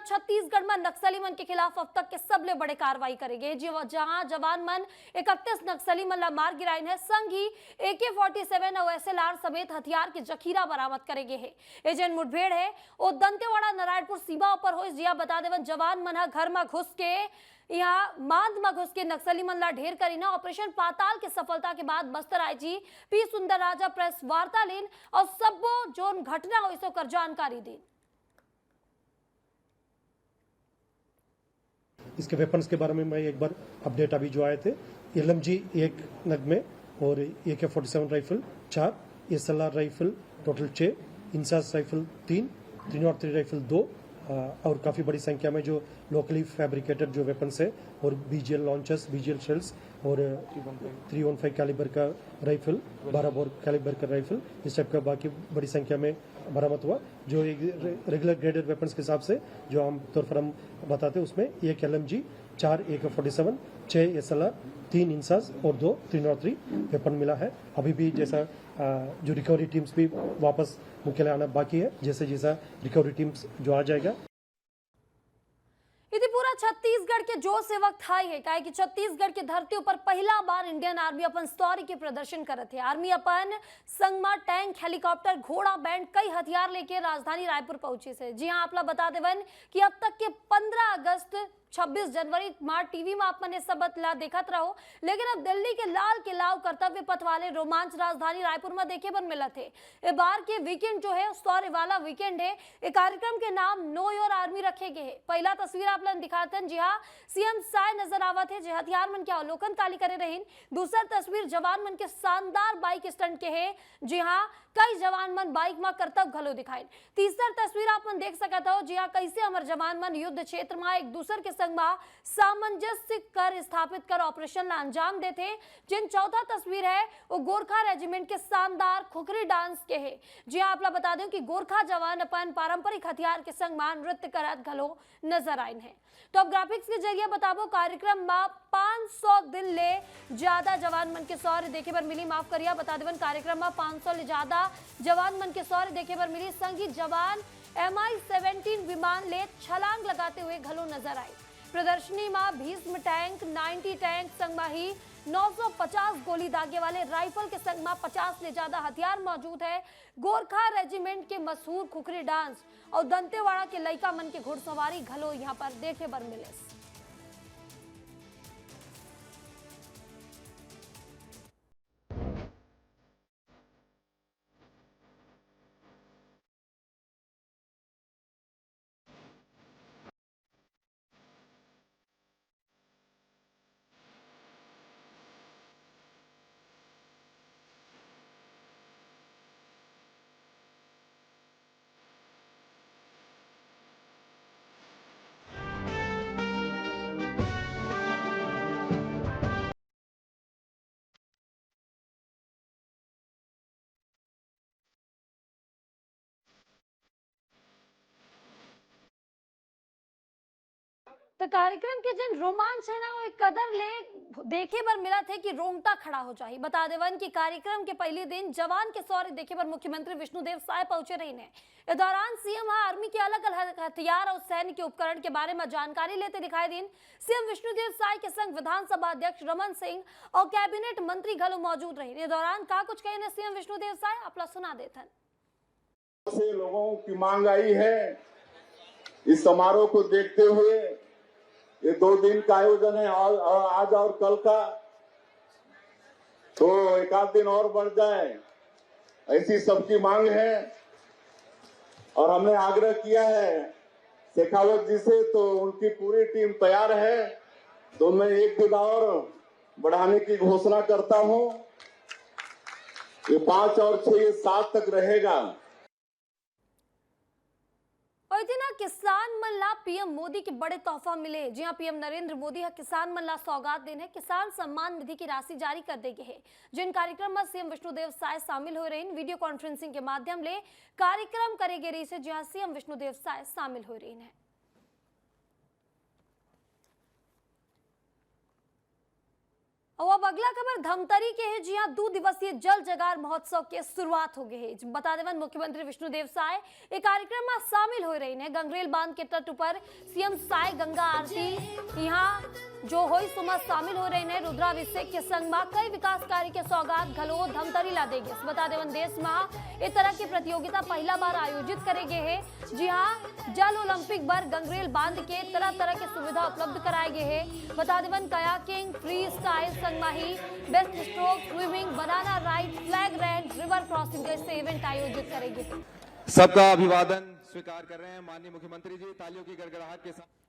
छत्तीसगढ़ में नक्सली मन के खिलाफ अब तक के सबले बड़े कार्रवाई करेंगे, जहां जवान मन 31 नक्सली मन ला मार गिराइन है। संग ही AK-47 और SLR समेत हथियार के जखीरा बरामद करेंगे है। एजेंट मुठभेड़ है वो दंतेवाड़ा नारायणपुर सीमा पर हो। जिया बता देवन जवान मन घर में घुस के यहाँ मांद में घुस के नक्सली मन ला ढेर करीना। ऑपरेशन पाताल के सफलता के बाद बस्तर IG P सुंदर राजा प्रेस वार्ता लेन और सबो जोन घटना हो इसो कर जानकारी दी। इसके वेपन्स के बारे में मैं एक बार अपडेट अभी जो आए थे, LMG 1 नग में और AK-47 rifle 4, SLR rifle total 6, INSAS rifle 3, 303 rifle 2 और काफ़ी बड़ी संख्या में जो लोकली फैब्रिकेटेड जो वेपन्स है और BGL लॉन्चर्स, BGL शेल्स और 315 कैलिबर का राइफल, 12 बोर कैलिबर का राइफल, इस टाइप का बाकी बड़ी संख्या में बरामद हुआ। जो रेगुलर ग्रेडेड वेपन्स के हिसाब से जो आमतौर पर हम बताते हैं उसमें 1 LMG, 4 AK-47, 6 SLR, 3 इंसास और 2 303 वेपन मिला है। अभी भी जैसा जो रिकवरी टीम्स भी वापस मुख्यालय आना बाकी है, जैसे जैसा रिकवरी टीम्स जो आ जाएगा। यदि पूरा छत्तीसगढ़ के जो से वक्त हाई है काहे कि छत्तीसगढ़ के धरती पर पहला बार इंडियन आर्मी अपन स्टोरी के प्रदर्शन करत है। आर्मी अपन संगमा टैंक, हेलीकॉप्टर, घोड़ा बैंड कई हथियार लेके राजधानी रायपुर पहुंची से। जी हाँ, आप लोग बता देवन कि अब तक के 15 अगस्त 26 जनवरी मार टीवी में आप मैंने सब बतला देखत रहो, लेकिन अब दिल्ली के लाल किला कर्तव्य पथ वाले रोमांच राजधानी रायपुर में देखे पर मिला थे। ये बार के वीकेंड जो है स्टोरी वाला वीकेंड है। ये कार्यक्रम के नाम नो योर आर्मी रखे गए है। पहला तस्वीर आप लोग दिखाते हैं, जी हाँ, CM साय नजर आवत है जो हथियार मन के अवलोकन ताली करे रहीन। दूसरा तस्वीर जवान मन के शानदार बाइक स्टंट के है। जी हाँ, कई जवान मन बाइक में करतब घलो दिखाई। तीसरा तस्वीर आप मन देख सकते हो, जी हाँ, कैसे हमारे जवान मन युद्ध क्षेत्र में एक दूसरे के संग सामंजस्य कर स्थापित कर ऑपरेशन ला अंजाम देते। जिन चौथा तस्वीर है वो गोरखा रेजिमेंट के शानदार खुखरी डांस के है। जी हाँ, आप लोग बता दें कि गोरखा जवान अपन पारंपरिक हथियार के संग नृत्य करत घलो नजर आइन है। तो अब ग्राफिक्स के जरिए बताबो कार्यक्रम में 500 दिन ले ज्यादा जवान मन के शौर्य देखे पर मिली। माफ करिए, बता देवन कार्यक्रम में 500 ले ज्यादा जवान मन के शौर्य देखे पर मिली। संगी जवान Mi-17 विमान ले छलांग लगाते हुए घलो नजर आई। प्रदर्शनी में भीष्म टैंक, 90 टैंक संग ही 950 गोली दागे वाले राइफल के संग में 50 से ज्यादा हथियार मौजूद है। गोरखा रेजिमेंट के मशहूर खुखरी डांस और दंतेवाड़ा के लइका मन के घुड़सवारी घलो यहाँ पर देखे बर मिले। तो कार्यक्रम के जन रोमांच है ना वो एक कदर ले देखे पर मिला थे कि रोंगटा खड़ा हो जाए। बता देवन कि कार्यक्रम के पहले दिन जवान के शौर्य देखे पर मुख्यमंत्री विष्णुदेव साय पहुंचे रही ने। इस दौरान CM आर्मी के अलग अलग हथियार और सैन्य के उपकरण के बारे में जानकारी लेते दिखाई दिन। CM विष्णुदेव साय के संग विधानसभा अध्यक्ष रमन सिंह और कैबिनेट मंत्री घलो मौजूद रही। इस दौरान का कुछ कहे CM विष्णुदेव साय आप लोग सुना देथन। से लोगों की मांग आई है। इस समारोह को देखते हुए ये 2 दिन का आयोजन है, आज और कल का, तो एक आध दिन और बढ़ जाए ऐसी सबकी मांग है। और हमने आग्रह किया है शेखावत जी से, तो उनकी पूरी टीम तैयार है। तो मैं 1 दिन और बढ़ाने की घोषणा करता हूं। ये 5 और 6 ये 7 तक रहेगा। और इतना किसान मन ला PM मोदी के बड़े तोहफा मिले। जी हाँ, PM नरेंद्र मोदी है किसान मन ला सौगात देने किसान सम्मान निधि की राशि जारी कर देगी है। जिन कार्यक्रम में CM विष्णुदेव साय शामिल हो रहे हैं, वीडियो कॉन्फ्रेंसिंग के माध्यम ले कार्यक्रम करेगे रही से, जहां CM विष्णुदेव साय शामिल हो रही है। और अब अगला खबर धमतरी के है। जी हाँ, 2 दिवसीय जल जगार महोत्सव के शुरुआत हो गई है। बता देवन मुख्यमंत्री विष्णुदेव साय एक कार्यक्रम में शामिल हो रही है। गंगरेल बांध के तट पर सीएम साय गंगा आरती यहाँ जो होई सुमा शामिल हो रही है। रुद्राभिषेक के संग में कई विकास कार्य के सौगात घलो धमतरी ला देंगे। बता देवन देश में इस तरह की प्रतियोगिता पहला बार आयोजित करेंगे है। जी हाँ, जल ओलंपिक बर गंगरेल बांध के तरह तरह की सुविधा उपलब्ध कराए गए है। बता देवन कयाकिंग, फ्री स्टाइल संग ही best stroke, swimming, banana ride, flag run, river crossing जैसे इवेंट आयोजित करेंगे। सबका अभिवादन स्वीकार कर रहे हैं माननीय मुख्यमंत्री जी, तालियों की गड़गड़ाहट के साथ।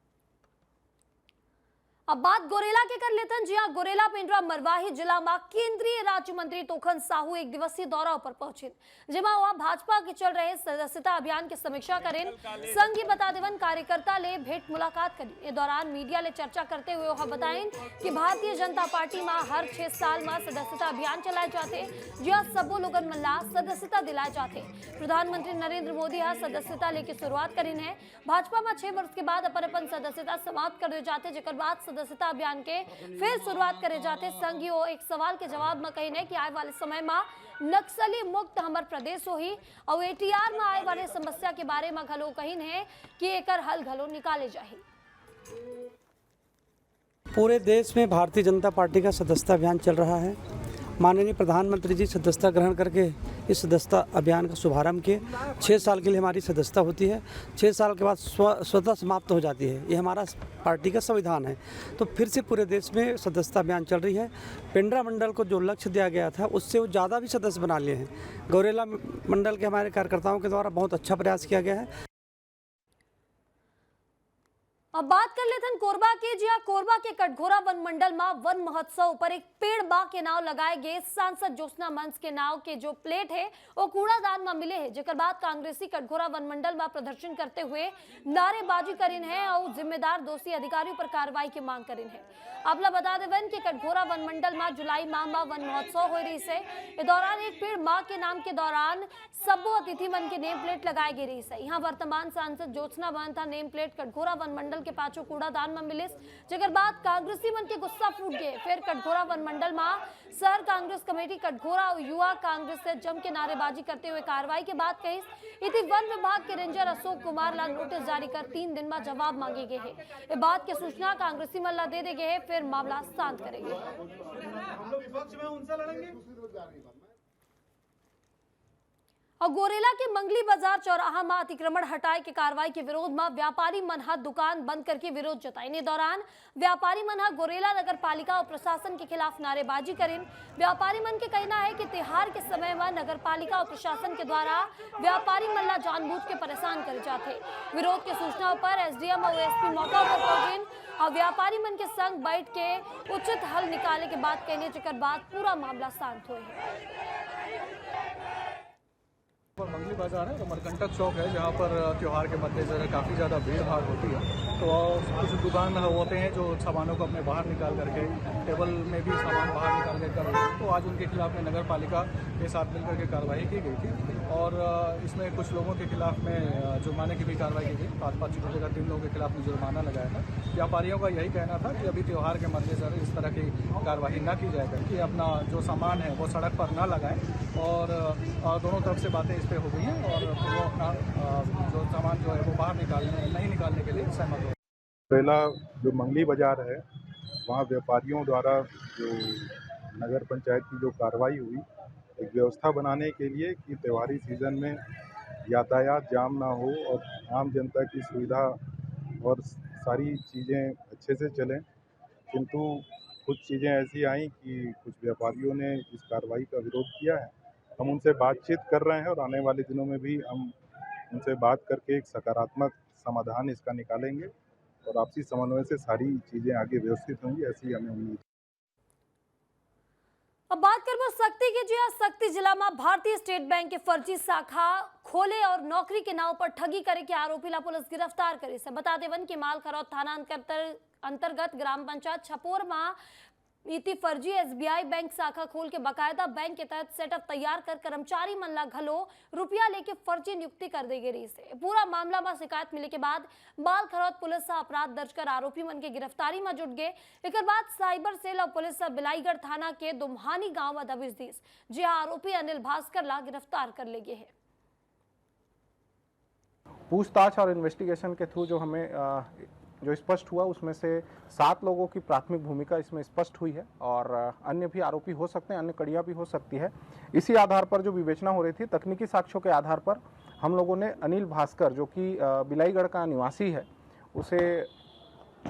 अब बात गोरेला के कर लेते हैं। जी हाँ, गोरेला पेंड्रा मरवाही जिला में केंद्रीय राज्य मंत्री तोखन साहू एक दिवसीय दौरा पर पहुंचे, जेमा वहां भाजपा के चल रहे सदस्यता अभियान की समीक्षा करें। संघ ही बता देवन कार्यकर्ता ले भेंट मुलाकात करी। इस दौरान मीडिया ले चर्चा करते हुए वह बताएं कि भारतीय जनता पार्टी में हर 6 साल में सदस्यता अभियान चलाए जाते, जिया सबो लोगन मल्ला सदस्यता दिलाए जाते। प्रधानमंत्री नरेंद्र मोदी यहाँ सदस्यता लेके शुरुआत करी है। भाजपा में 6 वर्ष के बाद अपन सदस्यता समाप्त कर दे जाते, जेकर बाद सदस्यता अभियान के फिर शुरुआत करे जाते। संघियों एक सवाल के जवाब में कही कि आने वाले समय में नक्सली मुक्त हमार प्रदेश हो ही और एटीआर में आए वाले समस्या के बारे में घलो कही है कि एकर हल घलो निकाले जाए। पूरे देश में भारतीय जनता पार्टी का सदस्यता अभियान चल रहा है। माननीय प्रधानमंत्री जी सदस्यता ग्रहण करके इस सदस्यता अभियान का शुभारंभ किए। 6 साल के लिए हमारी सदस्यता होती है, 6 साल के बाद स्वतः समाप्त हो जाती है। ये हमारा पार्टी का संविधान है। तो फिर से पूरे देश में सदस्यता अभियान चल रही है। पेंड्रा मंडल को जो लक्ष्य दिया गया था उससे वो ज़्यादा भी सदस्य बना लिए हैं। गौरेला मंडल के हमारे कार्यकर्ताओं के द्वारा बहुत अच्छा प्रयास किया गया है। अब बात कर लेते हैं कोरबा के। जी हाँ, कोरबा के कटघोरा वन मंडल में वन महोत्सव पर एक पेड़ बा के नाव लगाए गए। सांसद ज्योत्सना मंच के नाव के जो प्लेट है वो कूड़ादान में मिले है, जेकर बाद कांग्रेसी कटघोरा वन मंडल में प्रदर्शन करते हुए नारेबाजी करीन है और जिम्मेदार दोषी अधिकारियों पर कार्रवाई की मांग करीन है। आपला बता देवन कि कटघोरा वन मंडल में जुलाई माह में वन महोत्सव हो रही है। इस दौरान एक पेड़ माँ के नाम के दौरान सबो अतिथि मन के नेम प्लेट लगाई गई रही है। यहाँ वर्तमान सांसद ज्योत्सना था नेम प्लेट कटघोरा वन मंडल के पाछो कूड़ादान में मिले, जेकर बाद कांग्रेसी मन के गुस्सा फूट गए। फिर कटघोरा वन मंडल में शहर कांग्रेस कमेटी कटघोरा और युवा कांग्रेस से जम के नारेबाजी करते हुए कार्रवाई के बाद कही इति वन विभाग के रेंजर अशोक कुमार ला नोटिस जारी कर 3 दिन में जवाब मांगे गए हैं। ये बात की सूचना कांग्रेसी मल्ला दे गए हैं, फिर मामला शांत करेंगे। और गोरेला के मंगली बाजार चौराहा में अतिक्रमण हटाए के कार्रवाई के विरोध में व्यापारी मनहा दुकान बंद करके विरोध जताई। दौरान व्यापारी मनहा गोरेला नगर पालिका और प्रशासन के खिलाफ नारेबाजी करें। व्यापारी मन के कहना है कि त्योहार के समय में नगर पालिका और प्रशासन के द्वारा व्यापारी मल्ला जानबूझ के परेशान करे जाते। विरोध की सूचना पर एसडीएम और एसपी मौका पर पहुंचे और व्यापारी मन के संग बैठ के उचित हल निकाले के बाद कहने जेकर बाद पूरा मामला शांत हुए। मंगली बाजार है, तो मरकंटक चौक है, जहाँ पर त्यौहार के मद्देनजर काफ़ी ज़्यादा भीड़ भाड़ होती है। तो कुछ दुकान होते हैं जो सामानों को अपने बाहर निकाल करके टेबल में भी सामान बाहर निकाल के कर रहे हैं। तो आज उनके खिलाफ में नगर पालिका के साथ मिलकर के कार्रवाई की गई थी और इसमें कुछ लोगों के खिलाफ में जुर्माने की भी कार्रवाई की गई। 5-5 रुपये का 3 लोगों के खिलाफ में जुर्माना लगाया था। व्यापारियों का यही कहना था कि अभी त्यौहार के मद्देनजर इस तरह की कार्रवाई न की जाए करके अपना जो सामान है वो सड़क पर ना लगाएं और दोनों तरफ से बातें इस पर हो गई हैं और वो अपना जो सामान जो है वो बाहर नहीं निकालने के लिए सहमत हो। पहला जो मंगली बाजार है वहाँ व्यापारियों द्वारा जो नगर पंचायत की जो कार्रवाई हुई, एक व्यवस्था बनाने के लिए कि त्योहारी सीज़न में यातायात जाम ना हो और आम जनता की सुविधा और सारी चीज़ें अच्छे से चलें। किंतु कुछ चीज़ें ऐसी आई कि कुछ व्यापारियों ने इस कार्रवाई का विरोध किया है। हम उनसे बातचीत कर रहे हैं और आने वाले दिनों में भी हम उनसे बात करके एक सकारात्मक समाधान इसका निकालेंगे और आपसी समन्वय से सारी चीज़ें आगे व्यवस्थित होंगी, ऐसी हमें उम्मीद। अब बात करबो शक्ति की। जी शक्ति जिला में भारतीय स्टेट बैंक के फर्जी शाखा खोले और नौकरी के नाव पर ठगी करे के आरोपी ला पुलिस गिरफ्तार करे से। बता देवन कि मालखरौद थाना अंतर्गत ग्राम पंचायत छपोर में नीति फर्जी एसबीआई बैंक शाखा खोल के बकायदा बैंक के तहत सेटअप तैयार कर कर्मचारी मन ला घलो रुपया लेके फर्जी नियुक्ति कर दे गई से पूरा मामला में शिकायत मिले के बाद बाल खरौद पुलिस अपराध दर्ज कर आरोपी मन के गिरफ्तारी में जुट गए। एक बाद साइबर सेल और पुलिस बिलाईगढ़ थाना के दुम्हानी गांव में दबिश दीस, जहां आरोपी अनिल भास्कर ला गिरफ्तार कर ले गए हैं। पूछताछ और इन्वेस्टिगेशन के थ्रू जो हमें जो स्पष्ट हुआ उसमें से 7 लोगों की प्राथमिक भूमिका इसमें स्पष्ट हुई है और अन्य भी आरोपी हो सकते हैं, अन्य कड़ियाँ भी हो सकती है। इसी आधार पर जो विवेचना हो रही थी, तकनीकी साक्ष्यों के आधार पर हम लोगों ने अनिल भास्कर जो कि बिलाईगढ़ का निवासी है उसे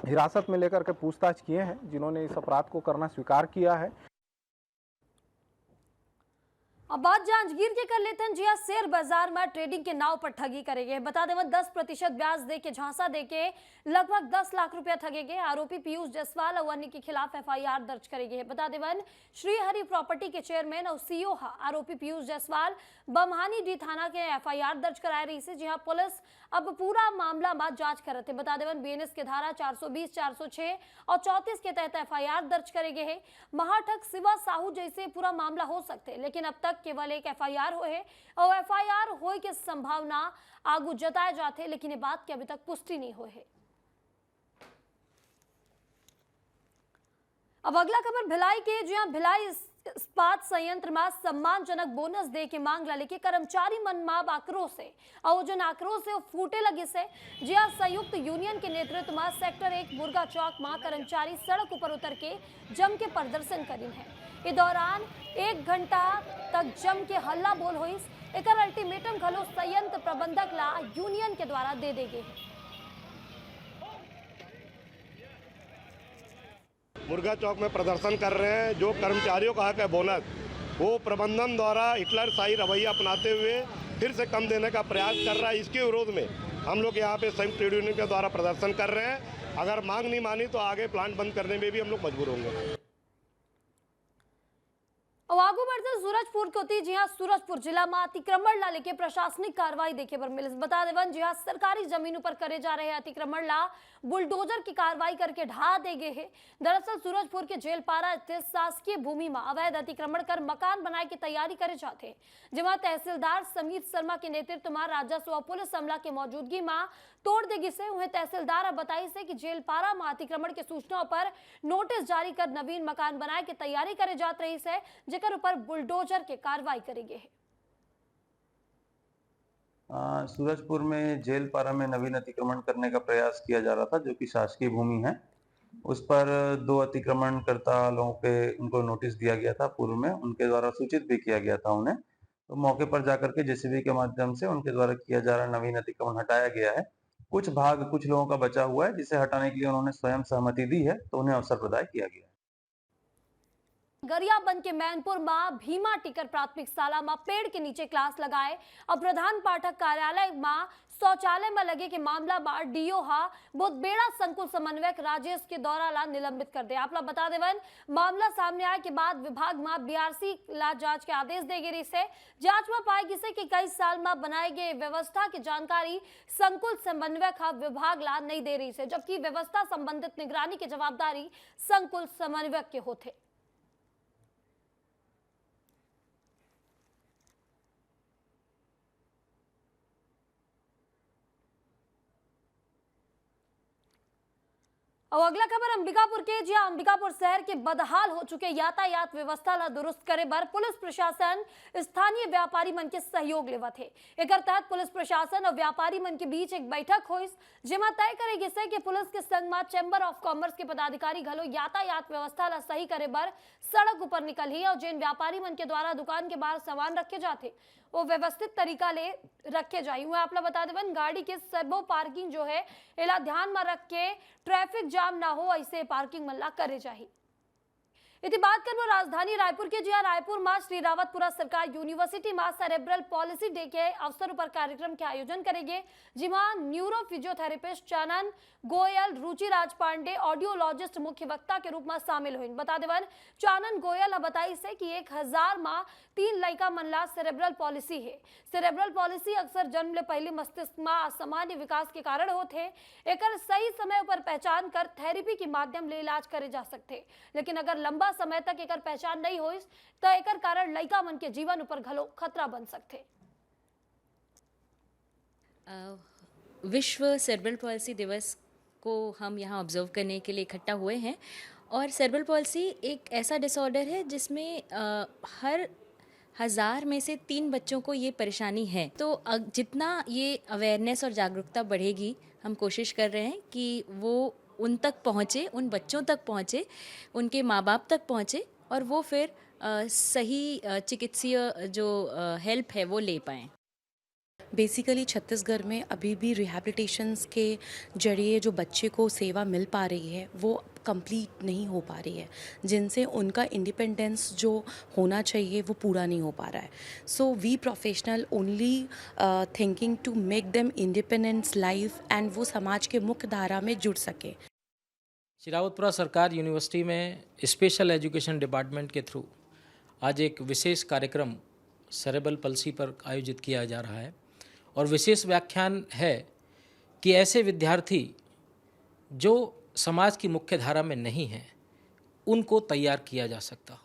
हिरासत में लेकर के पूछताछ किए हैं, जिन्होंने इस अपराध को करना स्वीकार किया है। अब बात जांजगीर के कर लेते हैं, जहां शेयर बाजार में ट्रेडिंग के नाव पर ठगी करेंगे। बता दें 10% ब्याज दे के झांसा दे के लगभग 10 लाख रुपया ठगेंगे। आरोपी पीयूष जायसवाल और अन्य के खिलाफ एफआईआर दर्ज करेंगे। बता दें श्रीहरि प्रॉपर्टी के चेयरमैन और सीईओ आरोपी पीयूष जायसवाल बमहानी डी थाना के एफआईआर दर्ज कराए रही से, जहां पुलिस अब पूरा मामला में जांच कर रहे। बता दें बीएनएस के धारा 420, 406 और 34 के तहत एफआईआर दर्ज करेंगे है। महाठग शिवा साहू जैसे पूरा मामला हो सकते, लेकिन अब तक केवल एक एफआईआर हो है और एफआईआर होए के संभावना आगू जताए जाते, लेकिन ये बात की अभी तक पुष्टि नहीं हुई है। अब अगला खबर भिलाई के, जहां भिलाई इस्पात संयंत्र में सम्मानजनक बोनस दे के मांग ला लेके कर्मचारी मन में आक्रोश है और जन आक्रोश है फूटे लगे से, जहां संयुक्त यूनियन के नेतृत्व में सेक्टर 1 मुर्गा चौक में कर्मचारी सड़क ऊपर उतर के जम के प्रदर्शन करीन है। इस दौरान 1 घंटा तक जम के हल्ला बोल हुई। एक अल्टीमेटम घलो संयंत्र प्रबंधक ला यूनियन के द्वारा दे दे गए। मुर्गा चौक में प्रदर्शन कर रहे हैं। जो कर्मचारियों का हक है बोनस, वो प्रबंधन द्वारा हिटलरशाही रवैया अपनाते हुए फिर से कम देने का प्रयास कर रहा है। इसके विरोध में हम लोग यहाँ पे संयुक्त ट्रेड यूनियन के द्वारा प्रदर्शन कर रहे हैं। अगर मांग नहीं मानी तो आगे प्लांट बंद करने में भी हम लोग मजबूर होंगे। आगू बढ़ते सूरजपुर को थी, जहां सूरजपुर जिला में अतिक्रमण ला लेके प्रशासनिक कार्रवाई देखे पर मिले। बता देवन जहां सरकारी जमीनों पर करे जा रहे अतिक्रमण ला बुलडोजर की कार्रवाई करके ढा दे गए हैं। दरअसल सूरजपुर के जेलपारा स्थित शासकीय भूमि में अवैध अतिक्रमण कर मकान बनाए की तैयारी करे जाते हैं, जहां तहसीलदार समीर शर्मा के नेतृत्व में राजस्व और पुलिस अमला के मौजूदगी में तोड़ देगी से उन्हें तहसीलदार बताई से कि जेलपारा में अतिक्रमण के सूचनाओं पर नोटिस जारी कर नवीन मकान बनाए की तैयारी करे जात रही है, जेकर ऊपर बुलडोजर के कार्रवाई करेंगे। सूरजपुर में जेलपारा में नवीन अतिक्रमण करने का प्रयास किया जा रहा था, जो कि शासकीय भूमि है। उस पर 2 अतिक्रमणकर्ता लोगों पे उनको नोटिस दिया गया था, पूर्व में उनके द्वारा सूचित भी किया गया था उन्हें। तो मौके पर जाकर के जेसीबी के माध्यम से उनके द्वारा किया जा रहा नवीन अतिक्रमण हटाया गया है। कुछ भाग कुछ लोगों का बचा हुआ है, जिसे हटाने के लिए उन्होंने स्वयं सहमति दी है, तो उन्हें अवसर प्रदान किया गया है। गरियाबंद के मैनपुर में भीमा टिकर प्राथमिक शाला में पेड़ के नीचे क्लास लगाए और प्रधान पाठक कार्यालय में शौचालय में लगे के मामला बार डीओ बहुत बेड़ा संकुल समन्वयक राजेश के दौरा ला निलंबित कर दे। आप बता देवन मामला सामने आए के बाद विभाग में बीआरसी ला जांच के आदेश दे गए से जांच में पाएगी से कि कई साल में बनाए गए व्यवस्था की जानकारी संकुल समन्वयक विभाग ला नहीं दे रही से, जबकि व्यवस्था संबंधित निगरानी की जवाबदारी संकुल समन्वयक के होते। और अगला खबर अंबिकापुर के, जहां अंबिकापुर शहर के बदहाल हो चुके यातायात व्यवस्था ला दुरुस्त करे बर पुलिस प्रशासन स्थानीय व्यापारी मन के सहयोग लेवा थे। एक तहत पुलिस प्रशासन और व्यापारी मन के बीच एक बैठक हुई, जिसमें तय करेगी से कि पुलिस के संग में चैम्बर ऑफ कॉमर्स के पदाधिकारी घलो यातायात व्यवस्था ला सही करे बर सड़क ऊपर निकल ही और जिन व्यापारी मन के द्वारा दुकान के बाहर सामान रखे जाते वो व्यवस्थित तरीका ले रखे जाए। हुए आप लोग बता देवन गाड़ी के सबो पार्किंग जो है इला ध्यान में रख के ट्रैफिक जाम ना हो, ऐसे पार्किंग मल्ला करे जाए। इति बात करबो राजधानी रायपुर के, जहाँ रायपुर में श्री रावतपुरा सरकार यूनिवर्सिटी में सेरेब्रल पॉलिसी डे के अवसर पर कार्यक्रम के आयोजन करेंगे, जिसमें neuro physiotherapist Chanan Goyal, Ruchiraj Pande audiologist मुख्य वक्ता के रूप में शामिल हुई। बता देवन चानन गोयल बताई से कि 1000 में 3 लड़का मनला सेरेब्रल पॉलिसी है। सेरेब्रल पॉलिसी अक्सर जन्म ले पहले मस्तिष्क में असामान्य विकास के कारण होते हैं। एकर सही समय पर पहचान कर थेरेपी के माध्यम ले इलाज करे जा सकते, लेकिन अगर लंबा समय तक एकर पहचान नहीं होई तो एकर कारण लड़का मन के जीवन ऊपर घलो खतरा बन सकते। विश्व सेरेब्रल पॉलिसी दिवस को हम यहाँ ऑब्जर्व करने के लिए इकट्ठा हुए हैं। और सेरेब्रल पॉलिसी एक ऐसा डिसऑर्डर है जिसमें हर 1000 में से 3 बच्चों को ये परेशानी है। तो जितना ये अवेयरनेस और जागरूकता बढ़ेगी, हम कोशिश कर रहे हैं कि वो उन तक पहुँचे, उन बच्चों तक पहुँचे, उनके माँ बाप तक पहुँचे और वो फिर सही चिकित्सीय जो हेल्प है वो ले पाएँ। बेसिकली छत्तीसगढ़ में अभी भी रिहैबिलिटेशंस के जरिए जो बच्चे को सेवा मिल पा रही है वो कंप्लीट नहीं हो पा रही है, जिनसे उनका इंडिपेंडेंस जो होना चाहिए वो पूरा नहीं हो पा रहा है। So we professional only thinking to make them independence life and वो समाज के मुख्य धारा में जुड़ सके। श्री रावतपुरा सरकार यूनिवर्सिटी में स्पेशल एजुकेशन डिपार्टमेंट के थ्रू आज एक विशेष कार्यक्रम सेरेब्रल पॉलिसी पर आयोजित किया जा रहा है और विशेष व्याख्यान है कि ऐसे विद्यार्थी जो समाज की मुख्य धारा में नहीं हैं, उनको तैयार किया जा सकता हो।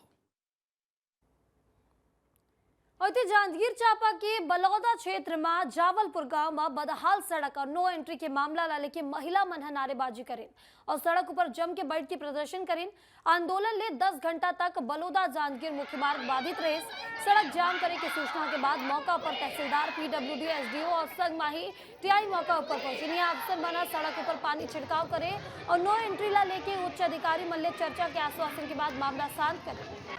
और जांजगीर चांपा के बलौदा क्षेत्र में जावलपुर गांव में बदहाल सड़क और नो एंट्री के मामला ला लेके महिला मन नारेबाजी करें और सड़क ऊपर जम के बैठ के प्रदर्शन करें। आंदोलन ले 10 घंटा तक बलौदा जांजगीर मुख्य मार्ग बाधित रहे। सड़क जाम करे की सूचना के बाद मौका पर तहसीलदार, पीडब्ल्यूडी, एसडीओ और संगमाही टीआई मौका पर पहुंचे। यहाँ अफसर बना सड़क ऊपर पानी छिड़काव करे और नो एंट्री ला लेके उच्च अधिकारी मन ले चर्चा के आश्वासन के बाद मामला शांत करे।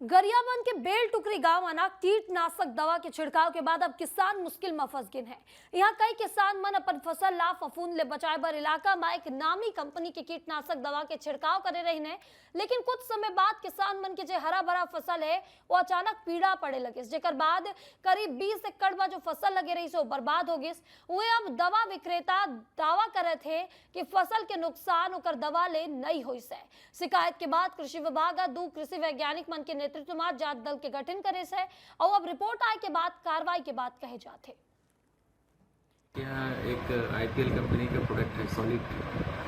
गरियाबंद के बेल टुकरी गांव में कीटनाशक दवा के छिड़काव के बाद अब किसान मुश्किल में फंस गए हैं। यहाँ कई किसान मन अपन फसल ला फफूंद ले बचाए बर इलाका में एक नामी कंपनी के कीटनाशक दवा के छिड़काव करे रही ने, लेकिन कुछ समय बाद किसान मन के जो हरा भरा फसल है वो अचानक पीड़ा पड़े लगे, जेकर बाद करीब 20 एकड़ में जो फसल लगे रही सो बर्बाद हो गई। वे अब दवा विक्रेता दावा करे थे कि फसल के नुकसान उकर दवा ले नहीं हुई से। शिकायत के बाद कृषि विभाग 2 कृषि वैज्ञानिक मन के नेतृत्व में जांच दल के गठन करे से और अब रिपोर्ट आए के बाद कार्रवाई के बाद कहे जाते। यहाँ एक आईपीएल कंपनी का प्रोडक्ट है सॉलिड,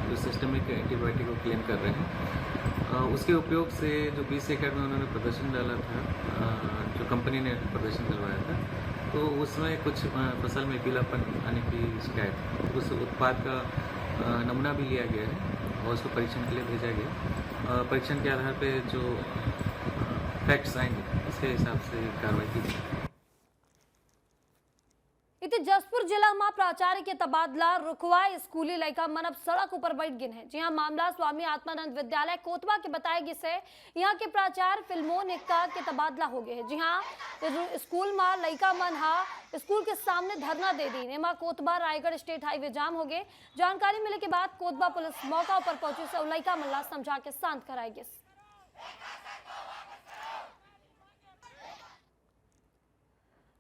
जो सिस्टमिक एंटीबायोटिक को क्लेम कर रहे हैं। उसके उपयोग से जो 20 एकड़ में उन्होंने प्रदर्शन डाला था, जो कंपनी ने प्रदर्शन करवाया था, तो उसमें कुछ फसल में पीलापन आने की शिकायत। उस उत्पाद का नमूना भी लिया गया है और उसको परीक्षण के लिए भेजा गया। परीक्षण के आधार पर जो फैक्ट्स आएंगे उसके हिसाब से कार्रवाई की जाएगी। इति जसपुर जिला में प्राचार्य के तबादला रुकवाए स्कूली लड़का मन अब सड़क ऊपर बैठ गए हैं। जी हाँ, मामला स्वामी आत्मानंद विद्यालय कोतवा के बताएगी से यहाँ के प्राचार्य फिल्मोन एक्का के तबादला हो गए हैं। जी हाँ, स्कूल में लड़का मन स्कूल के सामने धरना दे दी ने माँ कोतबा रायगढ़ स्टेट हाईवे जाम हो गए। जानकारी मिले के बाद कोतबा पुलिस मौका पर पहुंची से लड़का मन ला समझा के शांत कराएगी।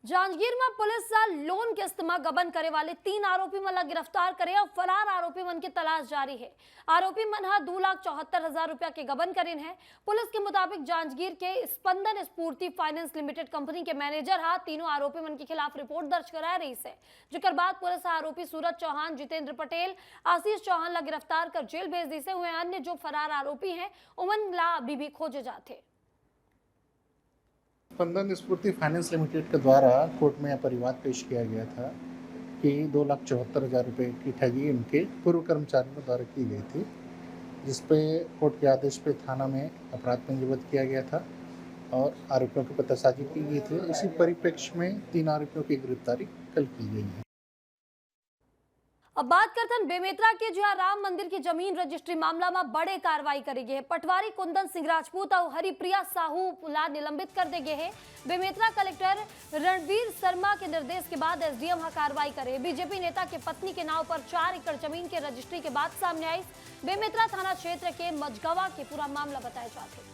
जांजगीर में पुलिस लोन किस्त में गबन करे वाले 3 आरोपी मन गिरफ्तार करे और फरार आरोपी मन की तलाश जारी है। आरोपी मन 2,74,000 रुपया के गबन करें हैं। पुलिस के मुताबिक जांजगीर के स्पंदन स्फूर्ति फाइनेंस लिमिटेड कंपनी के मैनेजर तीनों आरोपी मन के खिलाफ रिपोर्ट दर्ज करा रही है। जिकर बाद पुलिस आरोपी सूरज चौहान, जितेंद्र पटेल, आशीष चौहान ला गिरफ्तार कर जेल भेज दी से। हुए अन्य जो फरार आरोपी हैं उमन ला अभी भी खोजे जाते। स्पंदन स्फूर्ति फाइनेंस लिमिटेड के द्वारा कोर्ट में परिवाद पेश किया गया था कि 2,74,000 रुपये की ठगी उनके पूर्व कर्मचारियों द्वारा की गई थी, जिसपे कोर्ट के आदेश पे थाना में अपराध पंजीबद्ध किया गया था और आरोपियों की पतासाजी की गई थी। इसी परिप्रेक्ष्य में 3 आरोपियों की गिरफ्तारी कल की गई है। अब बात करते हैं बेमेतरा के जहां राम मंदिर की जमीन रजिस्ट्री मामला में बड़े कार्रवाई करेगी है। पटवारी कुंदन सिंह राजपूत और हरिप्रिया साहू ला निलंबित कर देंगे है। बेमेतरा कलेक्टर रणवीर शर्मा के निर्देश के बाद एसडीएम वहां कार्रवाई करे। बीजेपी नेता के पत्नी के नाम पर 4 एकड़ जमीन के रजिस्ट्री के बाद सामने आई। बेमेतरा थाना क्षेत्र के मझगवा के पूरा मामला बताया जाता है।